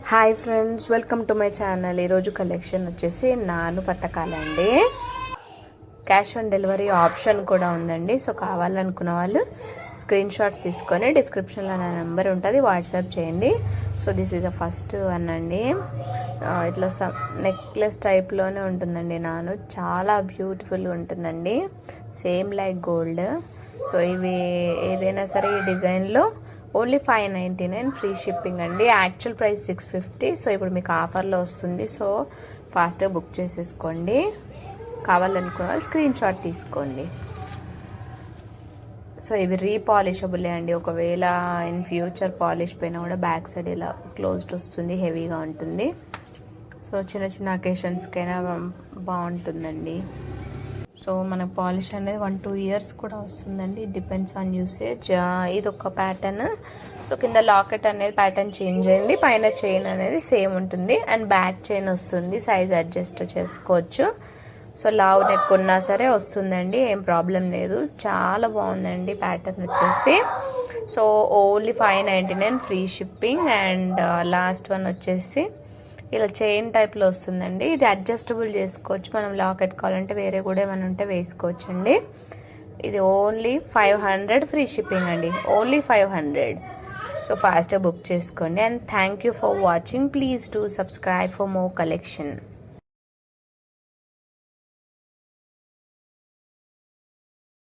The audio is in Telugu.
Hi friends, welcome to my channel. ఈరోజు కలెక్షన్ వచ్చేసి నాను పథకాలండి. క్యాష్ ఆన్ డెలివరీ ఆప్షన్ కూడా ఉందండి. సో కావాలనుకున్న వాళ్ళు స్క్రీన్ షాట్స్ తీసుకొని డిస్క్రిప్షన్లో నా నెంబర్ ఉంటుంది, వాట్సాప్ చేయండి. So this is the first one అండి. ఇట్లా నెక్లెస్ టైప్లోనే ఉంటుందండి. నాను చాలా బ్యూటిఫుల్గా ఉంటుందండి, సేమ్ లైక్ గోల్డ్. సో ఇవి ఏదైనా సరే ఈ డిజైన్లో ఓన్లీ 599 ఫ్రీ షిప్పింగ్ అండి. Actual price 650. సో ఇప్పుడు మీకు ఆఫర్లో వస్తుంది. సో ఫాస్ట్గా బుక్ చేసేసుకోండి. కావాలనుకున్న వాళ్ళు స్క్రీన్ షాట్ తీసుకోండి. సో ఇవి రీపాలిషబులే అండి. ఒకవేళ ఇన్ ఫ్యూచర్ పాలిష్ పైన కూడా బ్యాక్ సైడ్ ఇలా క్లోజ్డ్ వస్తుంది, హెవీగా ఉంటుంది. సో చిన్న చిన్న అకేషన్స్కైనా బాగుంటుందండి. సో మనకు పాలిష్ అనేది 1-2 ఇయర్స్ కూడా వస్తుందండి. Depends on usage. ఇది ఒక ప్యాటర్న్. సో కింద లాకెట్ అనేది ప్యాటర్న్ చేంజ్ అయింది, పైన చైన్ అనేది సేమ్ ఉంటుంది అండ్ బ్యాక్ చైన్ వస్తుంది. సైజ్ అడ్జస్ట్ చేసుకోవచ్చు. సో లావ్ నెక్ ఉన్నా సరే వస్తుందండి, ఏం ప్రాబ్లం లేదు. చాలా బాగుందండి ప్యాటర్న్ వచ్చేసి. So only 599 free shipping. And last one వచ్చేసి ఇలా చైన్ టైప్లో వస్తుందండి. ఇది అడ్జస్టబుల్ చేసుకోవచ్చు. మనం లాకెట్ కావాలంటే వేరే కూడా ఏమైనా ఉంటే వేసుకోవచ్చు అండి. ఇది ఓన్లీ 500 ఫ్రీ షిప్పింగ్ అండి, ఓన్లీ 500. సో ఫాస్ట్గా బుక్ చేసుకోండి. And thank you for watching. Please do subscribe for more collection.